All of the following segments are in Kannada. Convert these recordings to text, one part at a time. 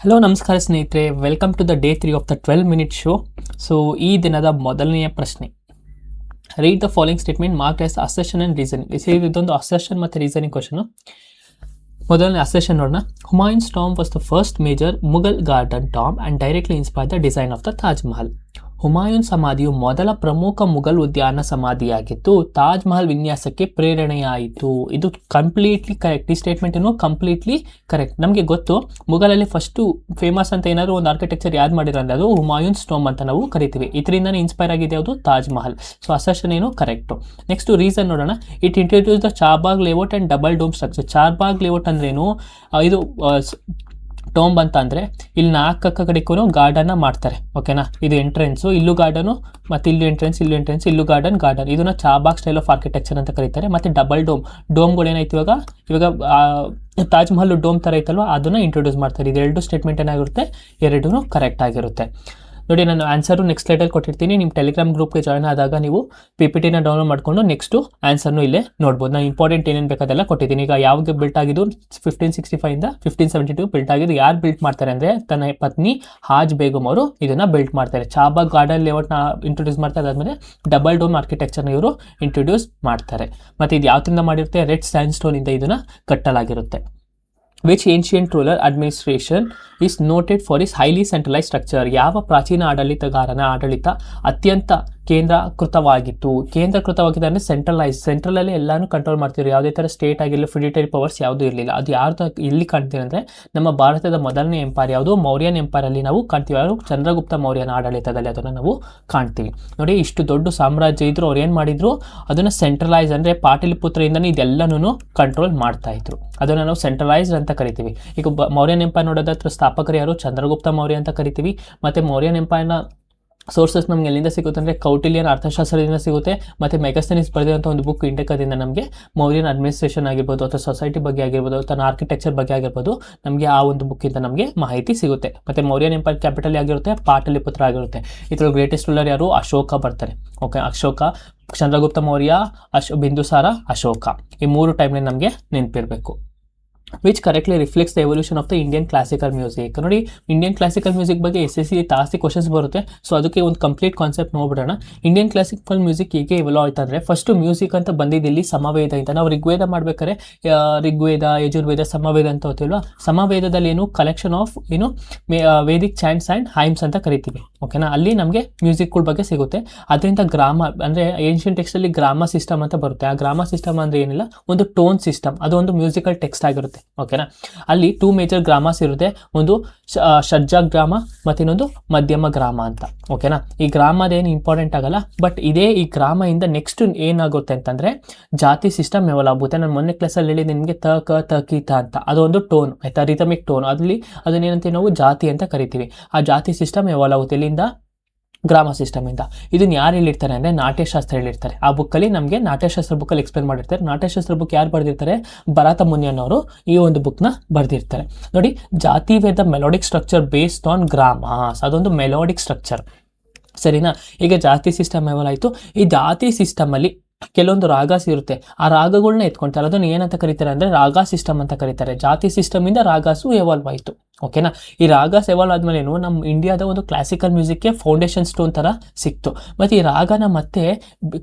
ಹಲೋ ನಮಸ್ಕಾರ ಸ್ನೇಹಿತರೆ, welcome to the day 3 of the 12 minute show. So ಈ ದಿನದ ಮೊದಲನೆಯ ಪ್ರಶ್ನೆ, read the following statement marked as assertion and reasoning. ಇದೊಂದು ಅಸರ್ಷನ್ ಮತ್ತು ರೀಸನಿಂಗ್ ಕ್ವಶನ್. ಮೊದಲನೇ ಅಸರ್ಷನ್ ನೋಡೋಣ. Humayun's tomb was the first major Mughal garden tomb and directly inspired the design of the Taj Mahal. Humayun ಸಮಾಧಿಯು ಮೊದಲ ಪ್ರಮುಖ ಮುಘಲ್ ಉದ್ಯಾನ ಸಮಾಧಿಯಾಗಿದ್ದು ತಾಜ್ ಮಹಲ್ ವಿನ್ಯಾಸಕ್ಕೆ ಪ್ರೇರಣೆಯಾಯಿತು. ಇದು ಕಂಪ್ಲೀಟ್ಲಿ ಕರೆಕ್ಟ್. ಈ ಸ್ಟೇಟ್ಮೆಂಟ್ ಏನು ಕಂಪ್ಲೀಟ್ಲಿ ಕರೆಕ್ಟ್. ನಮಗೆ ಗೊತ್ತು, ಮುಘಲಲ್ಲಿ ಫಸ್ಟು ಫೇಮಸ್ ಅಂತ ಏನಾದರೂ ಒಂದು ಆರ್ಕಿಟೆಕ್ಚರ್ ಯಾರು ಮಾಡಿರೋ ಅಂದರೆ ಅದು ಹುಮಾಯೂನ್ಸ್ ಟಾಂಬ್ ಅಂತ ನಾವು ಕರಿತೀವಿ. ಇದರಿಂದನೇ ಇನ್ಸ್ಪೈರ್ ಆಗಿದೆ ಯಾವುದು? ತಾಜ್ ಮಹಲ್. ಸೊ ಅಸರ್ಷನ್ ಏನು ಕರೆಕ್ಟು. ನೆಕ್ಸ್ಟ್ ರೀಸನ್ ನೋಡೋಣ. It introduce the charbagh layout and double dome structure. Charbagh layout ಅಂದ್ರೇನು? ಇದು ಟೋಂಬ್ ಅಂತ ಅಂದರೆ ಇಲ್ಲಿ 4 ಕಡೆಗೂ ಗಾರ್ಡನ್ನ ಮಾಡ್ತಾರೆ. ಓಕೆನಾ? ಇದು ಎಂಟ್ರೆನ್ಸು, ಇಲ್ಲೂ ಗಾರ್ಡನು, ಮತ್ತು ಇಲ್ಲೂ ಎಂಟ್ರೆನ್ಸ್, ಇಲ್ಲೂ ಗಾರ್ಡನ್. ಇದನ್ನು ಚಾರ್ಬಾಗ್ ಸ್ಟೈಲ್ ಆಫ್ ಆರ್ಕಿಟೆಕ್ಚರ್ ಅಂತ ಕರೀತಾರೆ. ಮತ್ತು ಡಬಲ್ ಡೋಮ್ಗಳು ಏನಾಯ್ತು ಇವಾಗ ತಾಜ್ ಮಹಲ್ ಡೋಮ್ ಥರ ಐತಲ್ವ, ಅದನ್ನು ಇಂಟ್ರೊಡ್ಯೂಸ್ ಮಾಡ್ತಾರೆ. ಇದೆರಡು ಸ್ಟೇಟ್ಮೆಂಟ್ ಏನಾಗಿರುತ್ತೆ? ಎರಡೂ ಕರೆಕ್ಟ್ ಆಗಿರುತ್ತೆ. ನೋಡಿ, ನಾನು ಆನ್ಸರು ನೆಕ್ಸ್ಟ್ ಸ್ಲೈಡಲ್ಲಿ ಕೊಟ್ಟಿರ್ತೀನಿ. ನಿಮ್ಮ ಟೆಲಿಗ್ರಾಮ್ ಗ್ರೂಪ್ಗೆ ಜಾಯ್ನ್ ಆದಾಗ ನೀವು PPTನ ಡೌನ್ಲೋಡ್ ಮಾಡಿಕೊಂಡು ನೆಕ್ಸ್ಟು ಆನ್ಸರ್ನು ಇಲ್ಲೇ ನೋಡ್ಬೋದು. ನಾನು ಇಂಪಾರ್ಟೆಂಟ್ ಏನೇನು ಬೇಕಾದೆಲ್ಲ ಕೊಟ್ಟಿದ್ದೀನಿ. ಈಗ ಯಾವಾಗ ಬಿಲ್ಟ್ ಆಗಿದ್ದು? 1565ಇಂದ 1572 ಬಿಲ್ಟ್ ಆಗಿದ್ದು. ಯಾರು ಬಿಲ್ಟ್ ಮಾಡ್ತಾರೆ ಅಂದರೆ ತನ್ನ ಪತ್ನಿ ಹಾಜ್ ಬೇಗಮ್ ಅವರು ಇದನ್ನು ಬಿಲ್ಟ್ ಮಾಡ್ತಾರೆ. ಚಾರ್ಬಾಗ್ ಗಾರ್ಡನ್ ಲೇಔಟ್ನ ಇಂಟ್ರೊಡ್ಯೂಸ್ ಮಾಡ್ತಾರೆ. ಅದಾದಮೇಲೆ ಡಬಲ್ ಡೋಮ್ ಆರ್ಕಿಟೆಕ್ಚರ್ನ ಇವರು ಇಂಟ್ರೊಡ್ಯೂಸ್ ಮಾಡ್ತಾರೆ. ಮತ್ತು ಇದು ಯಾವ್ದಿಂದ ಮಾಡಿರುತ್ತೆ? ರೆಡ್ ಸ್ಯಾಂಡ್ ಸ್ಟೋನಿಂದ ಇದನ್ನು ಕಟ್ಟಲಾಗಿರುತ್ತೆ. Which ancient ruler administration is noted for its highly centralized structure? ಯಾವ ಪ್ರಾಚೀನ ಆಡಳಿತಗಾರನ ಆಡಳಿತ ಅತ್ಯಂತ ಕೇಂದ್ರೀಕೃತವಾಗಿತ್ತು ಅಂದರೆ ಸೆಂಟ್ರಲಲ್ಲಿ ಎಲ್ಲಾನು ಕಂಟ್ರೋಲ್ ಮಾಡ್ತಿದ್ರು. ಯಾವುದೇ ಥರ ಸ್ಟೇಟ್ ಆಗಿರಲಿ, ಫಿಡಿಟರಿ ಪವರ್ಸ್ ಯಾವುದೂ ಇರಲಿಲ್ಲ. ಅದು ಯಾರ್ದು ಇಲ್ಲಿ ಕಾಣ್ತೀವಿ ಅಂದರೆ ನಮ್ಮ ಭಾರತದ ಮೊದಲನೇ ಎಂಪೈರ್ ಯಾವುದು? ಮೌರ್ಯನ್ ಎಂಪೈರಲ್ಲಿ ನಾವು ಕಾಣ್ತೀವಿ. ಯಾರು? ಚಂದ್ರಗುಪ್ತ ಮೌರ್ಯನ ಆಡಳಿತದಲ್ಲಿ ಅದನ್ನು ನಾವು ಕಾಣ್ತೀವಿ. ನೋಡಿ, ಇಷ್ಟು ದೊಡ್ಡ ಸಾಮ್ರಾಜ್ಯ ಇದ್ರು, ಅವ್ರು ಏನು ಮಾಡಿದ್ರು? ಅದನ್ನು ಸೆಂಟ್ರಲೈಸ್ ಅಂದರೆ ಪಾಟಲಿಪುತ್ರದಿಂದನೇ ಇದೆಲ್ಲನೂ ಕಂಟ್ರೋಲ್ ಮಾಡ್ತಾ ಇದ್ರು. ಅದನ್ನು ನಾವು ಸೆಂಟ್ರಲೈಸ್ಡ್ ಅಂತ ಕರಿತೀವಿ. ಈಗ ಮೌರ್ಯನ್ ಎಂಪೈರ್ ನೋಡೋದಾದ್ರೆ ಸ್ಥಾಪಕರು ಯಾರು? ಚಂದ್ರಗುಪ್ತ ಮೌರ್ಯ ಅಂತ ಕರಿತೀವಿ. ಮತ್ತು ಮೌರ್ಯನ್ ಎಂಪೈರ್ನ ಸೋರ್ಸಸ್ ನಮ್ಗೆ ಎಲ್ಲಿಂದ ಸಿಗುತ್ತೆ ಅಂದರೆ ಕೌಟಿಲ್ಯನ್ ಅರ್ಥಶಾಸ್ತ್ರದಿಂದ ಸಿಗುತ್ತೆ. ಮತ್ತು ಮೆಗಸ್ತನೀಸ್ ಬರೆದಿರುವಂಥ ಒಂದು ಬುಕ್ ಇಂಡಿಕಾದಿಂದ ನಮಗೆ ಮೌರ್ಯನ್ ಅಡ್ಮಿನಿಸ್ಟ್ರೇಷನ್ ಆಗಿರ್ಬೋದು, ಅಥವಾ ಸೊಸೈಟಿ ಬಗ್ಗೆ ಆಗಿರ್ಬೋದು, ಅಥವಾ ಆರ್ಕಿಟೆಕ್ಚರ್ ಬಗ್ಗೆ ಆಗಿರ್ಬೋದು, ನಮಗೆ ಆ ಒಂದು ಬುಕ್ಕಿಂದ ನಮಗೆ ಮಾಹಿತಿ ಸಿಗುತ್ತೆ. ಮತ್ತು ಮೌರ್ಯನ್ ಎಂಪೈರ್ ಕ್ಯಾಪಿಟಲ್ ಆಗಿರುತ್ತೆ ಪಾಟಲಿಪುತ್ರ ಆಗಿರುತ್ತೆ. ಇದರ ಗ್ರೇಟೆಸ್ಟ್ ರೂಲರ್ ಯಾರು? ಅಶೋಕ ಬರ್ತಾರೆ. ಓಕೆ, ಅಶೋಕ, ಚಂದ್ರಗುಪ್ತ ಮೌರ್ಯ, ಬಿಂದುಸಾರ, ಅಶೋಕ. ಈ 3 ಟೈಮ್ನಲ್ಲಿ ನಮಗೆ ನೆನಪಿರಬೇಕು. Which correctly reflects the evolution of the Indian classical music. ನೋಡಿ, ಇಂಡಿಯನ್ ಕ್ಲಾಸಿಕಲ್ ಮ್ಯೂಸಿಕ್ ಬಗ್ಗೆ SSC ಜಾಸ್ತಿ ಕ್ವಶನ್ಸ್ ಬರುತ್ತೆ. ಸೊ ಅದಕ್ಕೆ ಒಂದು ಕಂಪ್ಲೀಟ್ ಕಾನ್ಸೆಪ್ಟ್ ನೋಡ್ಬಿಡೋಣ. ಇಂಡಿಯನ್ ಕ್ಲಾಸಿಕಲ್ ಮ್ಯೂಸಿಕ್ ಹೇಗೆ ಎವಲ್ವ್ ಆಯ್ತು ಅಂದರೆ, ಫಸ್ಟು ಮ್ಯೂಸಿಕ್ ಅಂತ ಬಂದಿದ್ದಿಲ್ಲಿ ಸಮವೇದ ಅಂತ. ನಾವು ಋಗ್ವೇದ ಮಾಡ್ಬೇಕಾದ್ರೆ ಋಗ್ವೇದ, ಯಜುರ್ವೇದ, ಸಮವೇದ ಅಂತ ಓದ್ತೀವಲ್ವ. ಸಮವೇದದಲ್ಲಿ ಏನು? ಕಲೆಕ್ಷನ್ ಆಫ್ ವೇದಿಕ್ ಚಾಂಟ್ಸ್ ಆ್ಯಂಡ್ ಹೈಮ್ಸ್ ಅಂತ ಕರಿತೀವಿ. ಓಕೆನಾ? ಅಲ್ಲಿ ನಮಗೆ ಮ್ಯೂಸಿಕ್ಗಳ ಬಗ್ಗೆ ಸಿಗುತ್ತೆ. ಅದರಿಂದ ಗ್ರಾಮ ಅಂದರೆ ಏನ್ಷಿಯನ್ ಟೆಕ್ಸ್ಟಲ್ಲಿ ಗ್ರಾಮ ಸಿಸ್ಟಮ್ ಅಂತ ಬರುತ್ತೆ. ಆ ಗ್ರಾಮ ಸಿಸ್ಟಮ್ ಅಂದರೆ ಏನಿಲ್ಲ, ಒಂದು ಟೋನ್ ಸಿಸ್ಟಮ್. ಅದು ಒಂದು ಮ್ಯೂಸಿಕಲ್ ಟೆಕ್ಸ್ಟ್ ಆಗಿರುತ್ತೆ. ಓಕೆನಾ? ಅಲ್ಲಿ 2 ಮೇಜರ್ ಗ್ರಾಮಸ್ ಇರುತ್ತೆ. ಒಂದು ಷಡ್ಜ ಗ್ರಾಮ ಮತ್ತು ಇನ್ನೊಂದು ಮಧ್ಯಮ ಗ್ರಾಮ ಅಂತ. ಓಕೆನಾ? ಈ ಗ್ರಾಮದೇನು ಇಂಪಾರ್ಟೆಂಟ್ ಆಗಲ್ಲ, ಬಟ್ ಈ ಗ್ರಾಮದಿಂದ ನೆಕ್ಸ್ಟ್ ಏನಾಗುತ್ತೆ ಅಂತಂದರೆ ಜಾತಿ ಸಿಸ್ಟಮ್ ಎವಲ್ವ್ ಆಗುತ್ತೆ. ನಾನು ಮೊನ್ನೆ ಕ್ಲಾಸಲ್ಲಿ ಹೇಳಿದೆ ನಿಮಗೆ ತ ಕಿ ತ ಅಂತ. ಅದೊಂದು ಟೋನ್ ಆಯಿತಾ, ರಿಥಮಿಕ್ ಟೋನ್. ಅದನ್ನೇನಂತೀವಿ ನಾವು? ಜಾತಿ ಅಂತ ಕರಿತೀವಿ. ಆ ಜಾತಿ ಸಿಸ್ಟಮ್ ಎವಲ್ವ್ ಆಗುತ್ತೆ ಇಲ್ಲಿಂದ ಗ್ರಾಮ ಸಿಸ್ಟಮಿಂದ. ಇದನ್ನು ಯಾರು ಹೇಳಿರ್ತಾರೆ ಅಂದರೆ ನಾಟ್ಯಶಾಸ್ತ್ರ ಹೇಳಿರ್ತಾರೆ. ಆ ಬುಕ್ಕಲ್ಲಿ ನಮಗೆ ನಾಟ್ಯಶಾಸ್ತ್ರ ಬುಕ್ಕಲ್ಲಿ ಎಕ್ಸ್ಪ್ಲೇನ್ ಮಾಡಿರ್ತಾರೆ. ನಾಟ್ಯಶಾಸ್ತ್ರ ಬುಕ್ ಯಾರು ಬರೆದಿರ್ತಾರೆ? ಭರತ ಮುನಿಯನ್ ಅವರು ಈ ಒಂದು ಬುಕ್ನ ಬರೆದಿರ್ತಾರೆ. ನೋಡಿ, ಜಾತಿ ವೇದ melodic structure based on gramas. ಅದೊಂದು ಮೆಲೋಡಿಕ್ ಸ್ಟ್ರಕ್ಚರ್. ಸರಿನಾ? ಈಗ ಜಾತಿ ಸಿಸ್ಟಮ್ ಎವಲ್ ಆಯಿತು. ಈ ಜಾತಿ ಸಿಸ್ಟಮಲ್ಲಿ ಕೆಲವೊಂದು ರಾಗಾಸ್ ಇರುತ್ತೆ. ಆ ರಾಗಗಳನ್ನ ಎತ್ಕೊಳ್ತಾರೆ. ಅದನ್ನು ಏನಂತ ಕರೀತಾರೆ ಅಂದರೆ ರಾಗ ಸಿಸ್ಟಮ್ ಅಂತ ಕರೀತಾರೆ. ಜಾತಿ ಸಿಸ್ಟಮಿಂದ ರಾಗಾಸು ಎವಾಲ್ವ್ ಆಯಿತು. ಓಕೆನಾ? ಈ ರಾಗಾಸ್ ಎವಾಲ್ವ್ ಆದಮೇಲೆ ನಮ್ಮ ಇಂಡಿಯಾದ ಒಂದು ಕ್ಲಾಸಿಕಲ್ ಮ್ಯೂಸಿಕ್ಗೆ ಫೌಂಡೇಶನ್ ಸ್ಟೋನ್ ಥರ ಸಿಕ್ತು. ಮತ್ತು ಈ ರಾಗನ ಮತ್ತೆ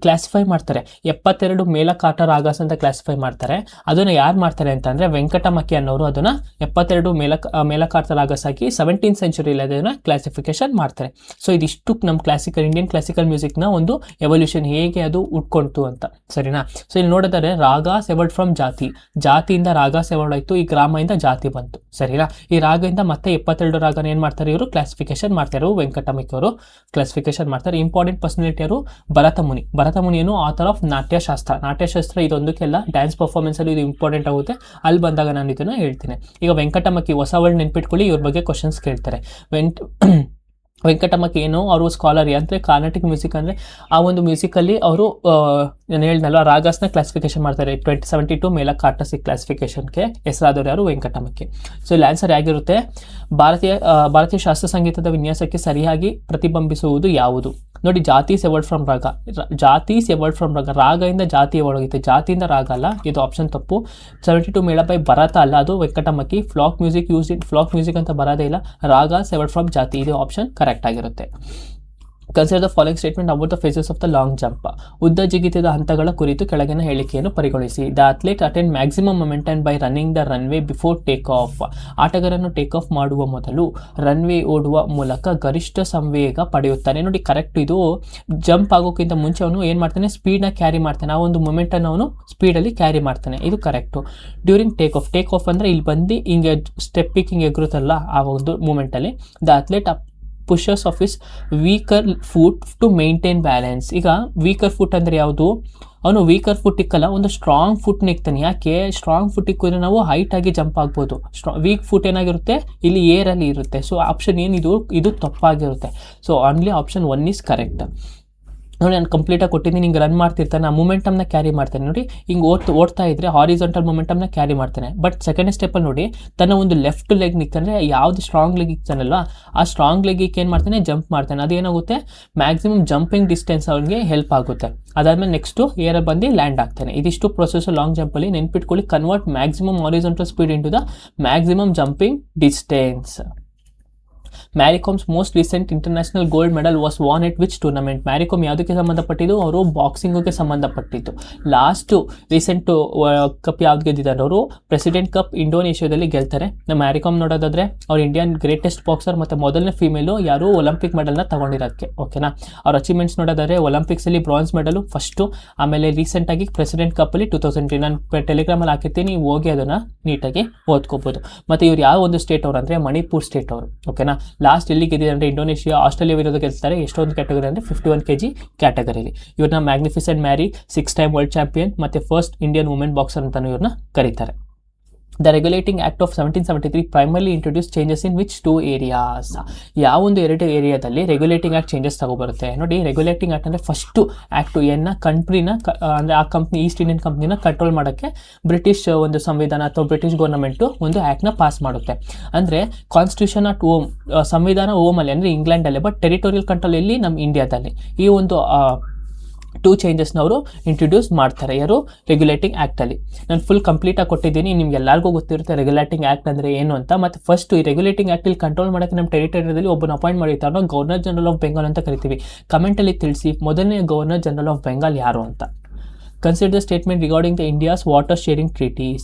ಕ್ಲಾಸಿಫೈ ಮಾಡ್ತಾರೆ. 72 ಮೇಲಕಾಟ ರಾಗಾಸ್ ಅಂತ ಕ್ಲಾಸಿಫೈ ಮಾಡ್ತಾರೆ. ಅದನ್ನು ಯಾರು ಮಾಡ್ತಾರೆ ಅಂತಂದರೆ ವೆಂಕಟಮಕ್ಕಿ ಅನ್ನೋರು ಅದನ್ನು 72 ಮೇಲಕಾಟ ರಾಗಾಸ್ ಹಾಕಿ 17th ಸೆಂಚುರಿಯಲ್ಲಿ ಅದನ್ನು ಕ್ಲಾಸಿಫಿಕೇಶನ್ ಮಾಡ್ತಾರೆ. ಸೊ ಇದಿಷ್ಟು ನಮ್ಮ ಇಂಡಿಯನ್ ಕ್ಲಾಸಿಕಲ್ ಮ್ಯೂಸಿಕ್ನ ಒಂದು ಎವಲ್ಯೂಷನ್, ಹೇಗೆ ಅದು ಉಟ್ಕೊಳ್ತು ಅಂತ. ಸರಿನಾ? ಸೊ ಇಲ್ಲಿ ನೋಡಿದರೆ ರಾಗಾಸ್ ಎವಲ್ಡ್ ಫ್ರಮ್ ಜಾತಿಯಿಂದ ರಾಗಾಸ್ ಎವಲ್ಡ್ ಆಯಿತು. ಈ ಗ್ರಾಮದಿಂದ ಜಾತಿ ಬಂತು. ಸರಿನಾ? ಈ ರಾಗದಿಂದ ಮತ್ತೆ 72 ರಾಗನ ಏನು ಮಾಡ್ತಾರೆ? ಇವರು ಕ್ಲಾಸಿಫಿಕೇಶನ್ ಮಾಡ್ತಾರೆ. ವೆಂಕಟಮಕ್ಕಿ ಅವರು ಕ್ಲಾಸಿಫಿಕೇಶನ್ ಮಾಡ್ತಾರೆ. ಇಂಪಾರ್ಟೆಂಟ್ ಪರ್ಸನಾಲಿಟಿ ಯಾರು? ಭರತ ಮುನಿ ಏನು? Author of Natyashastra. ಇದೊಂದಕ್ಕೆಲ್ಲ ಡ್ಯಾನ್ಸ್ ಪರ್ಫಾರ್ಮೆನ್ಸಲ್ಲಿ ಇದು ಇಂಪಾರ್ಟೆಂಟ್ ಆಗುತ್ತೆ. ಅಲ್ಲಿ ಬಂದಾಗ ನಾನು ಇದನ್ನು ಹೇಳ್ತೀನಿ. ಈಗ ವೆಂಕಟಮಕ್ಕಿ ಹೊಸ ವರ್ಡ್ ನೆನ್ಪಿಟ್ಕೊಳ್ಳಿ, ಇವ್ರ ಬಗ್ಗೆ ಕ್ವಶನ್ಸ್ ಕೇಳ್ತಾರೆ. ವೆಂಕಟಮಕ್ಕಿ ಏನು? ಅವರು ಸ್ಕಾಲರ್ ಅಂದರೆ ಕಾರ್ನಾಟಿಕ್ ಮ್ಯೂಸಿಕ್ ಅಂದರೆ ಆ ಒಂದು ಮ್ಯೂಸಿಕಲ್ಲಿ ಅವರು ನಾನು ಹೇಳಿದ್ನಲ್ವ ರಾಗಾಸ್ನ ಕ್ಲಾಸಿಫಿಕೇಶನ್ ಮಾಡ್ತಾರೆ 2072 ಮೇಲಕಾರ್ಟಸಿಕ್ ಕ್ಲಾಸಿಫಿಕೇಶನ್ಗೆ ಹೆಸರಾದವರು ಯಾರು ವೆಂಕಟಮಕ್ಕಿ. ಸೊ ಇಲ್ಲಿ ಆನ್ಸರ್ ಆಗಿರುತ್ತೆ ಭಾರತೀಯ ಶಾಸ್ತ್ರ ಸಂಗೀತದ ವಿನ್ಯಾಸಕ್ಕೆ ಸರಿಯಾಗಿ ಪ್ರತಿಬಿಂಬಿಸುವುದು ಯಾವುದು. ನೋಡಿ, ಜಾತೀಸ್ ಎವರ್ಡ್ ಫ್ರಮ್ ರಾಗ, ಜಾತೀಸ್ ಎವರ್ಡ್ ಫ್ರಮ್ ರಾಗ, ರಾಗದಿಂದ ಜಾತಿ ಎವರ್ಡ್ ಹೋಗುತ್ತೆ, ಜಾತಿಯಿಂದ ರಾಗ ಅಲ್ಲ, ಇದು ಆಪ್ಷನ್ ತಪ್ಪು. 72 ಮೇಳ ಬೈ ಭರತ ಅಲ್ಲ, ಅದು Venkatamakhi. Folk music use in folk music ಅಂತ ಬರೋದೇ ಇಲ್ಲ, ರಾಗ ಎವರ್ಡ್ ಫ್ರಮ್ ಜಾತಿ, ಇದು ಆಪ್ಷನ್ ಕರೆಕ್ಟ್ ಆಗಿರುತ್ತೆ. Consider the following statement about the phases of the long jump. ಉದ್ದ ಜಿಗಿತದ ಹಂತಗಳ ಕುರಿತು ಕೆಳಗಿನ ಹೇಳಿಕೆಯನ್ನು ಪರಿಗಣಿಸಿ. The athlete attained maximum momentum by running the runway before take off. ಆಟಗಾರನು ಟೇಕ್ ಆಫ್ ಮಾಡುವ ಮೊದಲು ರನ್ವೇ ಓಡುವ ಮೂಲಕ ಗರಿಷ್ಠ ಸಂವೇಗ ಪಡೆಯುತ್ತಾನೆ. ನೋಡಿ, ಕರೆಕ್ಟ್. ಇದು ಜಂಪ್ ಆಗೋಕ್ಕಿಂತ ಮುಂಚೆ ಅವನು ಏನು ಮಾಡ್ತಾನೆ, ಸ್ಪೀಡ್ನ ಕ್ಯಾರಿ ಮಾಡ್ತಾನೆ, ಆ ಒಂದು ಮೊಮೆಂಟನ್ನು ಅವನು ಸ್ಪೀಡಲ್ಲಿ ಕ್ಯಾರಿ ಮಾಡ್ತಾನೆ, ಇದು correct. During take off, take off ಅಂದರೆ ಇಲ್ಲಿ ಬಂದು ಹಿಂಗೆ ಸ್ಟೆಪ್ಪಿಗೆ ಹಿಂಗೆ ಎಗರುತ್ತಲ್ಲ ಆ ಒಂದು ಮೂಮೆಂಟಲ್ಲಿ. The athlete pushes off his weaker foot to maintain balance. ಈಗ ವೀಕರ್ ಫುಟ್ ಅಂದರೆ ಯಾವುದು, ಅವನು ವೀಕರ್ ಫುಟ್ ಇಕ್ಕಲ್ಲ, ಒಂದು ಸ್ಟ್ರಾಂಗ್ ಫುಟ್ ಇಕ್ತಾನೆ. ಯಾಕೆ ಸ್ಟ್ರಾಂಗ್ ಫುಟ್ ಇಕ್ಕಿದ್ರೆ ನಾವು ಹೈಟ್ ಆಗಿ ಜಂಪ್ ಆಗ್ಬೋದು. ವೀಕ್ ಫುಟ್ ಏನಾಗಿರುತ್ತೆ, ಇಲ್ಲಿ ಏರಲ್ಲಿ ಇರುತ್ತೆ. ಸೊ ಆಪ್ಷನ್ ಏನಿದು, ಇದು ತಪ್ಪಾಗಿರುತ್ತೆ. So only option 1 is correct. ನೋಡಿ, ನಾನು ಕಂಪ್ಲೀಟಾಗಿ ಕೊಟ್ಟಿದ್ದೀನಿ. ಹಿಂಗೆ ರನ್ ಮಾಡ್ತಿರ್ತಾನೆ, ಆ ಮೂಮೆಂಟಮ್ನ ಕ್ಯಾರಿ ಮಾಡ್ತಾನೆ. ನೋಡಿ, ಹಿಂಗೆ ಓಡ್ತಾ ಇದ್ರೆ ಹಾರಿಜಾಂಟಲ್ ಮೂಮೆಂಟಮ್ನ ಕ್ಯಾರಿ ಮಾಡ್ತಾನೆ. ಬಟ್ ಸೆಕೆಂಡ್ ಸ್ಟೆಪ್ಪಲ್ಲಿ ನೋಡಿ, ತನ್ನ ಒಂದು ಲೆಫ್ಟ್ ಲೆಗ್ ನಿಕ್ತಾನೆ, ಯಾವುದು ಸ್ಟ್ರಾಂಗ್ ಲೆಗ್ ಇಕ್ತಾನಲ್ವ ಆ ಸ್ಟ್ರಾಂಗ್ ಲೆಗಿಗೆ ಏನು ಮಾಡ್ತಾನೆ, ಜಂಪ್ ಮಾಡ್ತಾನೆ. ಅದೇನಾಗುತ್ತೆ, ಮ್ಯಾಕ್ಸಿಮಮ್ ಜಂಪಿಂಗ್ ಡಿಸ್ಟೆನ್ಸ್ ಅವ್ರಿಗೆ ಹೆಲ್ಪ್ ಆಗುತ್ತೆ. ಅದಾದಮೇಲೆ ನೆಕ್ಸ್ಟು ಏರ್ ಬಂದು ಲ್ಯಾಂಡ್ ಆಗ್ತಾನೆ. ಇದಿಷ್ಟು ಪ್ರೊಸೆಸ್ ಲಾಂಗ್ ಜಂಪಲ್ಲಿ ನೆನ್ಪಿಟ್ಕೊಳ್ಳಿ. Convert maximum horizontal speed into the maximum jumping distance. Mary Kom's most recent international gold medal was won at which tournament. Mary Kom ಯಾವುದಕ್ಕೆ ಸಂಬಂಧಪಟ್ಟಿದ್ದು, ಅವರು ಬಾಕ್ಸಿಂಗ್ಗೆ ಸಂಬಂಧಪಟ್ಟಿದ್ದು. ಲಾಸ್ಟು ರೀಸೆಂಟ್ ಕಪ್ ಯಾವ್ದು ಗೆದ್ದಿದ್ದಾರೆ ಅವರು, ಪ್ರೆಸಿಡೆಂಟ್ ಕಪ್ ಇಂಡೋನೇಷ್ಯಾದಲ್ಲಿ ಗೆಲ್ತಾರೆ. ನಮ್ಮ ಮ್ಯಾರಿಕಾಮ್ ನೋಡೋದಾದ್ರೆ ಅವ್ರು ಇಂಡಿಯನ್ ಗ್ರೇಟೆಸ್ಟ್ ಬಾಕ್ಸರ್ ಮತ್ತು ಮೊದಲನೇ ಫೀಮೇಲು ಯಾರು ಒಲಿಂಪಿಕ್ ಮೆಡಲ್ನ ತಗೊಂಡಿರೋಕ್ಕೆ. ಓಕೆನಾ, ಅವ್ರ ಅಚೀವ್ಮೆಂಟ್ಸ್ ನೋಡೋದಾದ್ರೆ ಒಲಿಂಪಿಕ್ಸಲ್ಲಿ ಬ್ರಾನ್ಸ್ ಮೆಡಲು ಫಸ್ಟು, ಆಮೇಲೆ ರೀಸೆಂಟಾಗಿ ಪ್ರೆಸಿಡೆಂಟ್ ಕಪ್ಪಲ್ಲಿ 2003. ನಾನು ಟೆಲಿಗ್ರಾಮಲ್ಲಿ ಹಾಕಿರ್ತೀನಿ, ನೀವು ಹೋಗಿ ಅದನ್ನು ನೀಟಾಗಿ ಓದ್ಕೋಬೋದು. ಮತ್ತು ಇವ್ರು ಯಾವ ಒಂದು ಸ್ಟೇಟ್ ಅವರು ಅಂದರೆ ಮಣಿಪುರ್ ಸ್ಟೇಟ್ ಅವರು. ಓಕೆನಾ, ಲಾಸ್ಟ್ ಎಲ್ಲಿ ಗೆದ್ದಿದೆ ಅಂದರೆ ಇಂಡೋನೇಷಿಯಾ, ಆಸ್ಟ್ರೇಲಿಯಾ ವಿರುದ್ಧ ಗೆಲ್ತಾರೆ. ಎಷ್ಟೊಂದು ಕ್ಯಾಟಗರಿ ಅಂದರೆ 51 kg ಕ್ಯಾಟಗರಿಲಿ. ಇವ್ರನ್ನ Magnificent Mary, 6 time world champion ಮತ್ತು ಫಸ್ಟ್ ಇಂಡಿಯನ್ ವುಮೆನ್ ಬಾಕ್ಸರ್ ಅಂತಲೂ ಇವ್ರನ್ನ ಕರೀತಾರೆ. The regulating act of 1773 primarily introduce changes in which 2 areas. ಯಾವೊಂದು 2 ಏರಿಯಾದಲ್ಲಿ ರೆಗ್ಯುಲೇಟಿಂಗ್ ಆ್ಯಕ್ಟ್ ಚೇಂಜಸ್ ತಗೊಬರುತ್ತೆ. ನೋಡಿ, ರೆಗ್ಯುಲೇಟಿಂಗ್ ಆ್ಯಕ್ಟ್ ಅಂದರೆ ಫಸ್ಟು ಆ್ಯಕ್ಟು ಕಂಟ್ರಿನ ಅಂದರೆ ಆ ಕಂಪ್ನಿ, ಈಸ್ಟ್ ಇಂಡಿಯನ್ ಕಂಪ್ನಿನ ಕಂಟ್ರೋಲ್ ಮಾಡೋಕ್ಕೆ ಬ್ರಿಟಿಷ್ ಒಂದು ಸಂವಿಧಾನ ಅಥವಾ ಬ್ರಿಟಿಷ್ ಗೌರ್ಮೆಂಟು ಒಂದು ಆ್ಯಕ್ಟ್ನ ಪಾಸ್ ಮಾಡುತ್ತೆ. ಅಂದರೆ ಕಾನ್ಸ್ಟಿಟ್ಯೂಷನ್ ಅಟ್ ಹೋಮ್, ಸಂವಿಧಾನ ಹೋಮಲ್ಲಿ ಅಂದರೆ ಇಂಗ್ಲೆಂಡಲ್ಲಿ, ಬಟ್ ಟೆರಿಟೋರಿಯಲ್ ಕಂಟ್ರೋಲ್ ಎಲ್ಲಿ, ನಮ್ಮ ಇಂಡಿಯಾದಲ್ಲಿ. ಈ ಒಂದು 2 ಚೇಂಜಸ್ನ ಅವರು ಇಂಟ್ರೊಡ್ಯೂಸ್ ಮಾಡ್ತಾರೆ. ಯಾರು, ರೆಗ್ಯುಲೇಟಿಂಗ್ ಆ್ಯಕ್ಟಲ್ಲಿ. ನಾನು ಫುಲ್ ಕಂಪ್ಲೀಟಾಗಿ ಕೊಟ್ಟಿದ್ದೀನಿ, ನಿಮ್ಗೆ ಎಲ್ಲರಿಗೂ ಗೊತ್ತಿರುತ್ತೆ ರೆಗ್ಯುಲೇಟಿಂಗ್ ಆ್ಯಕ್ಟ್ ಅಂದರೆ ಏನು ಅಂತ. ಮತ್ತು ಫಸ್ಟ್ ಈ ರೆಗ್ಯುಲೇಟಿಂಗ್ ಆ್ಯಕ್ಟಲ್ಲಿ ಕಂಟ್ರೋಲ್ ಮಾಡೋಕ್ಕೆ ನಮ್ಮ ಟೆರಿಟರಿಯಲ್ಲಿ ಒಬ್ಬನ ಅಪಾಯಿಂಟ್ ಮಾಡಿರ್ತಾರೆ, ನಾವು ಗವರ್ನರ್ ಜನರಲ್ ಆಫ್ ಬೆಂಗಾಲ್ ಅಂತ ಕರಿತೀವಿ. ಕಮೆಂಟಲ್ಲಿ ತಿಳಿಸಿ ಮೊದಲನೇ ಗವರ್ನರ್ ಜನರಲ್ ಆಫ್ ಬೆಂಗಾಲ್ ಯಾರು ಅಂತ. Consider the statement regarding the India's water sharing treaties.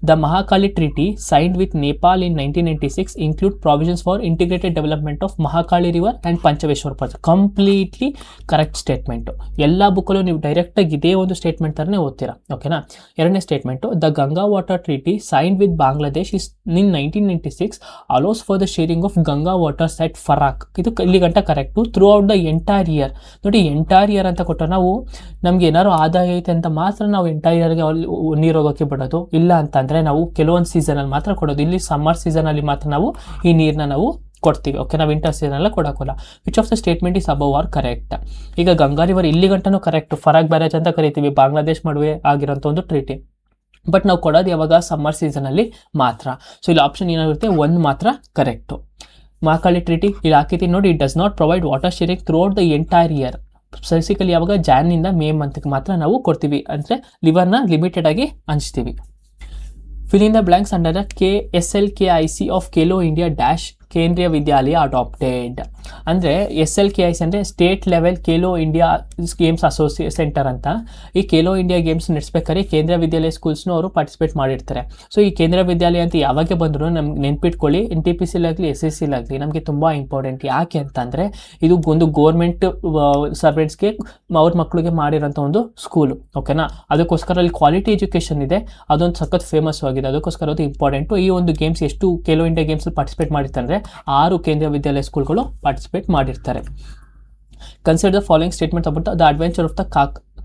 The Mahakali Treaty signed with Nepal in 1996 include provisions for integrated development of Mahakali River and Panchaveshwar Project. Completely correct statement. ಎಲ್ಲ ಬುಕ್ಕಲ್ಲೂ ನೀವು ಡೈರೆಕ್ಟಾಗಿ ಇದೇ ಒಂದು ಸ್ಟೇಟ್ಮೆಂಟ್ ಥರನೇ ಓದ್ತೀರಾ. ಓಕೆನಾ. ಎರಡನೇ statement, the Ganga water treaty signed with Bangladesh is in 1996 allows for the sharing of Ganga waters at Farakka. ಇದು ಇಲ್ಲಿ ಗಂಟ correct. Throughout the entire year. ನೋಡಿ, ಎಂಟೈರ್ ಇಯರ್ ಅಂತ ಕೊಟ್ಟರೆ ನಾವು ನಮ್ಗೆ ಏನಾದ್ರು ಆದಾಯ ಐತೆ ಅಂತ ಮಾತ್ರ ನಾವು ಎಂಟೈರ್ಗೆ ಅಲ್ಲಿ ನೀರು ಹೋಗೋಕ್ಕೆ ಬಿಡೋದು. ಇಲ್ಲ ಅಂತಂದರೆ ನಾವು ಕೆಲವೊಂದು ಸೀಸನಲ್ಲಿ ಮಾತ್ರ ಕೊಡೋದು. ಇಲ್ಲಿ ಸಮ್ಮರ್ ಸೀಸನಲ್ಲಿ ಮಾತ್ರ ನಾವು ಈ ನೀರನ್ನ ನಾವು ಕೊಡ್ತೀವಿ. ಓಕೆ, ನಾವು ವಿಂಟರ್ ಸೀಸನೆಲ್ಲ ಕೊಡೋಕ್ಕಲ್ಲ. Which of the statement is above are correct. ಈಗ ಗಂಗಾ ರಿವರ್ ಇಲ್ಲಿ ಗಂಟನೂ ಕರೆಕ್ಟ್. ಫರಾಕ್ ಬ್ಯಾರೇಜ್ ಅಂತ ಕರಿತೀವಿ, ಬಾಂಗ್ಲಾದೇಶ್ ನಡುವೆ ಆಗಿರೋಂಥ ಒಂದು ಟ್ರೀಟಿ. ಬಟ್ ನಾವು ಕೊಡೋದು ಯಾವಾಗ, ಸಮ್ಮರ್ ಸೀಸನಲ್ಲಿ ಮಾತ್ರ. ಸೊ ಇಲ್ಲಿ ಆಪ್ಷನ್ ಏನಾಗುತ್ತೆ, 1 ಮಾತ್ರ ಕರೆಕ್ಟು. ಮಹಾಕಾಳಿ ಟ್ರೀಟಿ ಇಲ್ಲಿ ಹಾಕಿದ್ದೀನಿ ನೋಡಿ, it does not provide water sharing throughout the entire year. Basically ಯಾವಾಗ ಜಾನ್ನಿಂದ ಮೇ ಮಂತ್ಗೆ ಮಾತ್ರ ನಾವು ಕೊಡ್ತೀವಿ, ಅಂದರೆ ಲಿವರ್ನ ಲಿಮಿಟೆಡ್ ಆಗಿ ಹಂಚ್ತೀವಿ. Fill in the blanks under the SLKIC of Khelo India dash Kendriya Vidyalaya adapted. ಅಂದರೆ SLKIC ಅಂದರೆ state level Khelo India games center ಅಂತ. ಈ ಖೇಲೋ ಇಂಡಿಯಾ ಗೇಮ್ಸ್ ನಡೆಸ್ಬೇಕಾದ್ರೆ ಕೇಂದ್ರೀಯ ವಿದ್ಯಾಲಯ ಸ್ಕೂಲ್ಸ್ನೂ ಅವರು ಪಾರ್ಟಿಸಿಪೇಟ್ ಮಾಡಿರ್ತಾರೆ. ಸೊ ಈ ಕೇಂದ್ರೀಯ ವಿದ್ಯಾಲಯ ಅಂತ ಯಾವಾಗ ಬಂದರೂ ನಮ್ಗೆ ನೆನ್ಪಿಟ್ಕೊಳ್ಳಿ, NTPCಲಾಗಲಿ SSCಲಾಗಲಿ ನಮಗೆ ತುಂಬ ಇಂಪಾರ್ಟೆಂಟ್. ಯಾಕೆ ಅಂತಂದರೆ ಇದು ಒಂದು ಗೋರ್ಮೆಂಟ್ ಸರ್ವೆಂಟ್ಸ್ಗೆ ಅವ್ರ ಮಕ್ಕಳಿಗೆ ಮಾಡಿರೋಂಥ ಒಂದು ಸ್ಕೂಲು. ಓಕೆನಾ, ಅದಕ್ಕೋಸ್ಕರ ಅಲ್ಲಿ ಕ್ವಾಲಿಟಿ ಎಜುಕೇಷನ್ ಇದೆ, ಅದೊಂದು ಸಖತ್ ಫೇಮಸ್ ಆಗಿದೆ, ಅದಕ್ಕೋಸ್ಕರ ಅದು ಇಂಪಾರ್ಟೆಂಟು. ಈ ಒಂದು ಗೇಮ್ಸ್ ಎಷ್ಟು ಖೇಲೋ ಇಂಡಿಯಾ ಗೇಮ್ಸಲ್ಲಿ ಪಾರ್ಟಿಸಿಪೇಟ್ ಮಾಡಿರ್ತಾರೆ, 6 ಕೇಂದ್ರೀಯ ವಿದ್ಯಾಲಯ ಸ್ಕೂಲ್ಗಳು ಪಾರ್ಟಿಸಿಪೇಟ್ ಮಾಡಿರ್ತಾರೆ. Consider the following statements about the adventure of the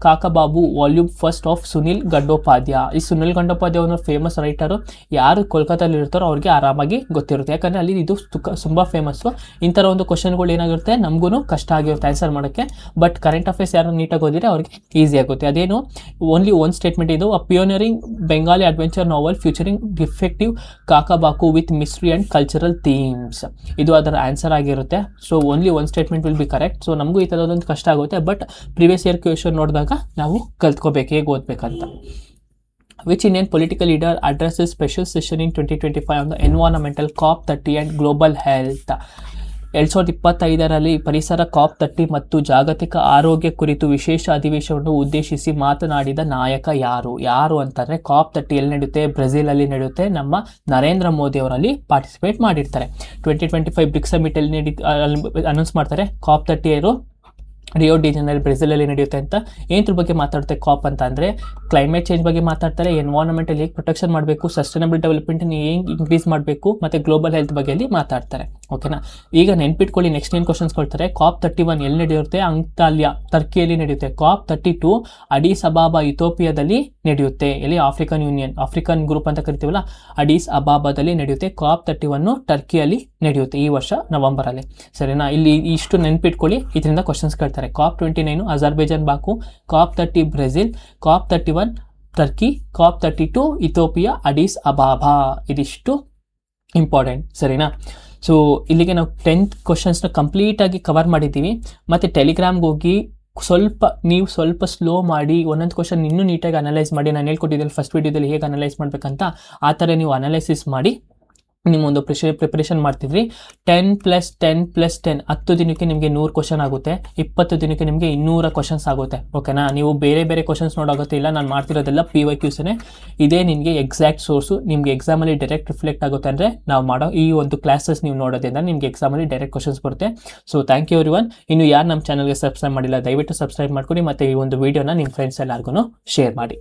Kakababu volume first of Sunil Gangopadhyay. ಈ ಸುನಿಲ್ ಗಂಡೋಪಾಧ್ಯಾಯ ಅನ್ನೋ ಫೇಮಸ್ ರೈಟರು. ಯಾರು ಕೋಲ್ಕತ್ತಲ್ಲಿ ಇರ್ತಾರೋ ಅವ್ರಿಗೆ ಆರಾಮಾಗಿ ಗೊತ್ತಿರುತ್ತೆ, ಯಾಕಂದರೆ ಅಲ್ಲಿ ಇದು ತುಂಬ ಫೇಮಸ್ಸು. ಇಂಥರ ಒಂದು ಕ್ವಶನ್ಗಳು ಏನಾಗಿರುತ್ತೆ ನಮಗೂ ಕಷ್ಟ ಆಗಿರುತ್ತೆ ಆನ್ಸರ್ ಮಾಡೋಕ್ಕೆ. ಬಟ್ ಕರೆಂಟ್ ಅಫೇರ್ಸ್ ಯಾರು ನೀಟಾಗಿ ಓದಿದ್ರೆ ಅವ್ರಿಗೆ ಈಸಿ ಆಗುತ್ತೆ. ಅದೇನು ಓನ್ಲಿ ಒಂದು ಸ್ಟೇಟ್ಮೆಂಟ್ ಇದು, a pioneering Bengali adventure novel featuring detective Kakababu with mystery and cultural themes. ಇದು ಅದರ ಆನ್ಸರ್ ಆಗಿರುತ್ತೆ. ಸೊ ಓನ್ಲಿ ಒಂದು statement will be correct. So ನಮಗೂ ಈ ಥರದೊಂದು ಕಷ್ಟ ಆಗುತ್ತೆ, ಬಟ್ ಪ್ರಿವಿಯಸ್ ಇಯರ್ ಕ್ವೆಶ್ಚನ್ ನೋಡಿದಾಗ ನಾವು ಕಲ್ತ್ಕೋಬೇಕು ಹೇಗೆ ಓದಬೇಕಂತ. Which Indian political leader addressed a special session in 2025 on the environmental COP30 and global health? 2025ರಲ್ಲಿ ಪರಿಸರ COP30 ಮತ್ತು ಜಾಗತಿಕ ಆರೋಗ್ಯ ಕುರಿತು ವಿಶೇಷ ಅಧಿವೇಶನವನ್ನು ಉದ್ದೇಶಿಸಿ ಮಾತನಾಡಿದ ನಾಯಕ ಯಾರು ಅಂತಂದರೆ COP30 ಎಲ್ಲಿ ನಡೆಯುತ್ತೆ, ಬ್ರೆಜಿಲಲ್ಲಿ ನಡೆಯುತ್ತೆ. ನಮ್ಮ ನರೇಂದ್ರ ಮೋದಿ ಅವರಲ್ಲಿ ಪಾರ್ಟಿಸಿಪೇಟ್ ಮಾಡಿರ್ತಾರೆ. 2025 ಬ್ರಿಕ್ಸ್ ಸಮಿಟ್ ಅಲ್ಲಿ ಅನೌನ್ಸ್ ಮಾಡ್ತಾರೆ. COP30 ಇರೋ ರಿಯೋ ಡಿ ಜನರಲ್ ಬ್ರೆಜಿಲಲ್ಲಿ ನಡೆಯುತ್ತೆ ಅಂತ. ಏನದ್ರ ಬಗ್ಗೆ ಮಾತಾಡುತ್ತೆ ಕಾಪ್ ಅಂತ ಅಂದರೆ ಕ್ಲೈಮೇಟ್ ಚೇಂಜ್ ಬಗ್ಗೆ ಮಾತಾಡ್ತಾರೆ, ಎನ್ವೈರನ್ಮೆಂಟಲ್ಲಿ ಹೇಗೆ ಪ್ರೊಟೆಕ್ಷನ್ ಮಾಡಬೇಕು, ಸಸ್ಟೈನಬಲ್ ಡೆವಲಪ್ಮೆಂಟನ್ನು ಹೇಗೆ ಇನ್ಕ್ರೀಸ್ ಮಾಡಬೇಕು, ಮತ್ತು ಗ್ಲೋಬಲ್ ಹೆಲ್ತ್ ಬಗ್ಗೆ ಅಲ್ಲಿ ಮಾತಾಡ್ತಾರೆ. ಓಕೆನಾ, ಈಗ ನೆನ್ಪಿಟ್ಕೊಳ್ಳಿ. ನೆಕ್ಸ್ಟ್ ಏನು ಕ್ವಶನ್ಸ್ ಕೊಡ್ತಾರೆ. COP31 ಎಲ್ಲಿ ನಡೆಯುತ್ತೆ, ಅಂತಾಲ್ಯ ಟರ್ಕಿಯಲ್ಲಿ ನಡೆಯುತ್ತೆ. COP32 ಅಡೀಸ್ ಅಬಾಬಾ ಇಥೋಪಿಯಾದಲ್ಲಿ ನಡೆಯುತ್ತೆ. ಎಲ್ಲಿ ಆಫ್ರಿಕನ್ ಗ್ರೂಪ್ ಅಂತ ಕರಿತೀವಲ್ಲ, ಅಡೀಸ್ ಅಬಾಬಾದಲ್ಲಿ ನಡೆಯುತ್ತೆ. COP31 ಟರ್ಕಿಯಲ್ಲಿ ನಡೆಯುತ್ತೆ ಈ ವರ್ಷ ನವೆಂಬರಲ್ಲಿ. ಸರಿನಾ, ಇಲ್ಲಿ ಇಷ್ಟು ನೆನ್ಪಿಟ್ಕೊಳ್ಳಿ, ಇದರಿಂದ ಕ್ವಶನ್ಸ್ ಕೇಳ್ತಾರೆ. COP29 Azerbaijan Baku, COP30 Brazil, COP31 Turkey, COP32 Ethiopia Addis Ababa. ಇದಿಷ್ಟು ಇಂಪಾರ್ಟೆಂಟ್. ಸರಿನಾ, ಸೊ ಇಲ್ಲಿಗೆ ನಾವು 10th ಕ್ವಶನ್ಸ್ನ ಕಂಪ್ಲೀಟಾಗಿ ಕವರ್ ಮಾಡಿದ್ದೀವಿ. ಮತ್ತು ಟೆಲಿಗ್ರಾಮ್ಗೆ ಹೋಗಿ ನೀವು ಸ್ವಲ್ಪ ಸ್ಲೋ ಮಾಡಿ ಒಂದೊಂದು ಕ್ವಶನ್ ಇನ್ನೂ ನೀಟಾಗಿ ಅನಲೈಸ್ ಮಾಡಿ. ನಾನು ಹೇಳ್ಕೊಟ್ಟಿದ್ದಲ್ಲಿ ಫಸ್ಟ್ ವೀಡಿಯೋದಲ್ಲಿ ಹೇಗೆ ಅನಲೈಸ್ ಮಾಡಬೇಕಂತ, ಆ ಥರ ನೀವು ಅನಲೈಸಿಸ್ ಮಾಡಿ ನಿಮ್ಮೊಂದು ಪ್ರಿಪರೇಷನ್ ಮಾಡ್ತಿದ್ರಿ. 10 + 10 + 10 10 ದಿನಕ್ಕೆ ನಿಮಗೆ 100 ಕ್ವಶನ್ ಆಗುತ್ತೆ. 20 ದಿನಕ್ಕೆ ನಿಮಗೆ 200 ಕ್ವಶನ್ಸ್ ಆಗುತ್ತೆ. ಓಕೆನಾ, ನೀವು ಬೇರೆ ಕ್ವಶನ್ಸ್ ನೋಡೋಗುತ್ತೆ ಇಲ್ಲ. ನಾನು ಮಾಡ್ತಿರೋದೆಲ್ಲ PYQಸೇ. ಇದೇ ನಿಮಗೆ ಎಕ್ಸಾಕ್ಟ್ ಸೋರ್ಸು. ನಿಮಗೆ ಎಕ್ಸಾಮಲ್ಲಿ ಡೈರೆಕ್ಟ್ ರಿಫ್ಲೆಕ್ಟ್ ಆಗುತ್ತೆ ಅಂದರೆ ನಾವು ಮಾಡೋ ಈ ಒಂದು ಕ್ಲಾಸಸ್ ನೀವು ನೋಡೋದ್ರಿಂದ ನಿಮಗೆ ಎಕ್ಸಾಮಲ್ಲಿ ಡೈರೆಕ್ಟ್ ಕ್ವಶನ್ಸ್ ಬರುತ್ತೆ. So thank you everyone. ಇನ್ನು ಯಾರು ನಮ್ಮ ಚಾನಲ್ಗೆ ಸಬ್ಸ್ಕ್ರೈಬ್ ಮಾಡಿಲ್ಲ ದಯವಿಟ್ಟು ಸಬ್ಸ್ಕ್ರೈಬ್ ಮಾಡ್ಕೊಡಿ, ಮತ್ತು ಈ ಒಂದು ವೀಡಿಯೋನ ನಿಮ್ಮ ಫ್ರೆಂಡ್ಸ್ ಎಲ್ಲರಿಗೂ ಶೇರ್ ಮಾಡಿ.